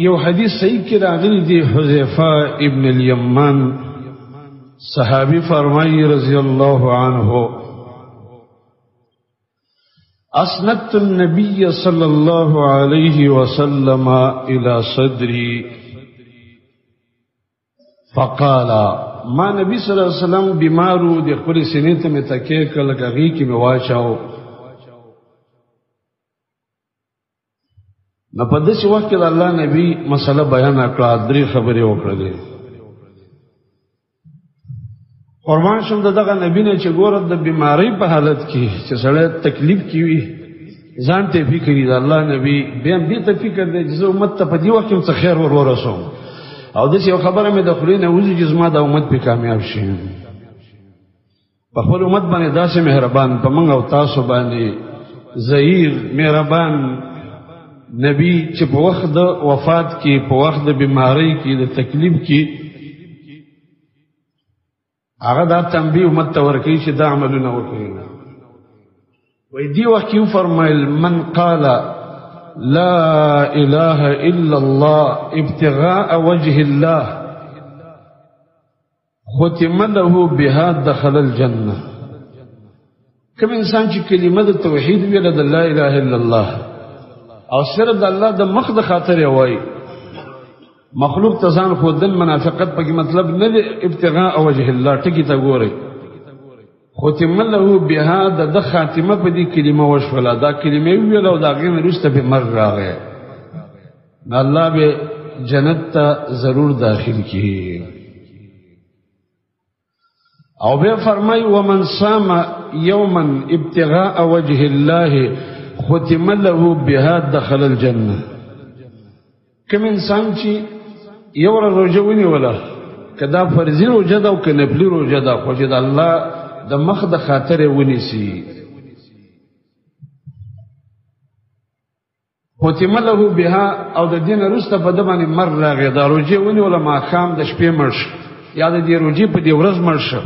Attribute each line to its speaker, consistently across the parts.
Speaker 1: یو حدیث صحیح کی راغلی دی حذیفہ ابن الیمان صحابی فرمائی رضی اللہ عنہ اسندت النبی صلی اللہ علیہ وسلم الى صدری فقال ما نبی صلی اللہ علیہ وسلم بیمارو دی خپل سینې ته مې تکیه کړ لکه هغې کې مې واچاو نو په داسې وخت کې د الله نبی مسله بیان کړه درې خبرې وکړلې قربان شم د دغه نبی نه چې ګوره د بیماری په حالت کې چې سړی تکلیف کې وي ځان ته فکر دی د الله نبی بیا هم دې ته فکر دی چې زه امت ته په دې وخت کې څه خیر ور ورسوم او داسې یو خبره مې د خولې نه وځي چې زما د امت پې کامیاب شي په خپل امت باندې داسې مهربان په موږ او تاسو باندې ظهیر مهربان نبی چې په وخت د وفات کې په وخت د بیماری کې د تکلیف کې هغه دا تنبیه امت ته ورکوي چې دا عملونه وکړي وایي دې وخت کې وفرمایل من قال لا اله الا الله ابتغاء وجه الله ختم له بها دخل الجنه کوم انسان چې کلمه د توحید ویله د لا اله الا الله او صرف د الله د مخ د خاطر وای مخلوق ته ځان خودن منافقت پکې مطلب نه دی ابتغاء وجه الله ټکی ته ګوري ختم له بها د خاتمه په دې کلمه وشوله دا کلمه ویل او دا غي وروسته به مر راغی الله به جنت ته ضرور داخل کړي او به فرمای ومن صام يوما ابتغاء وجه الله ختم له بها دخل الجنه کوم انسان چې یو ورځ روزه ونیوله کدا فرضي روزه ده او که نفلي روزه ده خو چې د الله د مخ د خاطر ونیسي ختم له بها او د دین وروسته په د باندې مر راغی دا روزه ونیوله ماښام د شپې مړ شو یا د دې روزې په دې ورځ مړ شو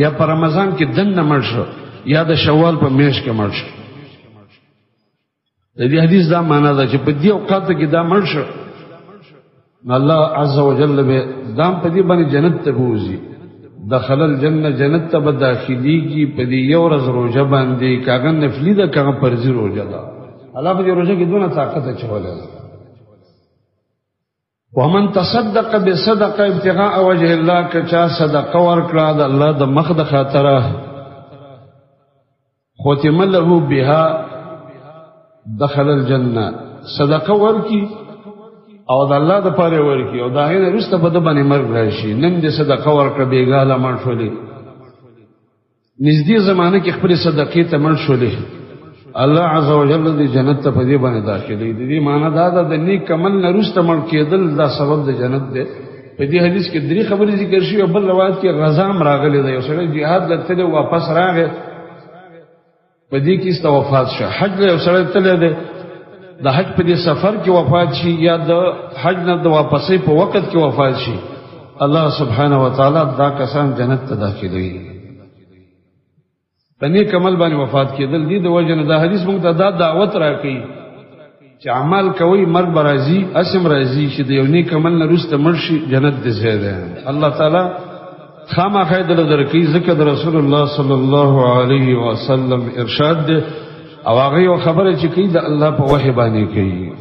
Speaker 1: یا په رمضان کې دننه مړ شو یا د شوال په میاشت کې مړ شو د دې حدیث دا معنا ده چې په دې اوقات کې دا مړ شو الله عز وجل به دام په دې باندې جنت ته بوزي دخل الجنه جنت ته به داخليږي په دې یو ورځ روزه باندې کاغه نفلی ده کاغه فرضي روزه ده الله په دې روزه کې دونه طاقت اچولې ومن تصدق بصدقه ابتغاء وجه الله کچا صدقه ورکړه د الله د مخ د خاطره ختم له بها دخل الجنه صدقه ورکی او د الله د پاره ورکی او دا غیر رسته په د باندې مرګ راشي نن دې صدقه ورکړه بیګاله مړ شولې نږدې زمانه کې خپل صدقې ته مړ شولې الله عز وجل دې جنت ته په دې باندې داخلي دې معنی دا ده د نیک عمل نه رسته مړ کېدل دا سبب د جنت دی په دې حدیث کې درې خبرې ذکر شوي او بل روایت کې غزا هم راغلی دی یو سړی jihad لته واپس راغی په دې کې است وفات شو حج له سره تللی دی د حج په دې سفر کې وفات شي یا د حج نه د واپسې په وخت کې وفات شي الله سبحانه و تعالی دا کسان جنت ته داخلوي په نیک عمل باندې وفات کېدل دي د وجه نه دا حدیث موږ ته دا دعوت راکړي چې عمل کوي مرګ برازي اسم راځي چې د یو نیک عمل نه وروسته مړ شي جنت دې ځای ده الله تعالی خامہ خیدل درکی ذکر رسول الله صلی الله علیه وسلم ارشاد او هغه خبره چې کوي د الله په وحی باندې کوي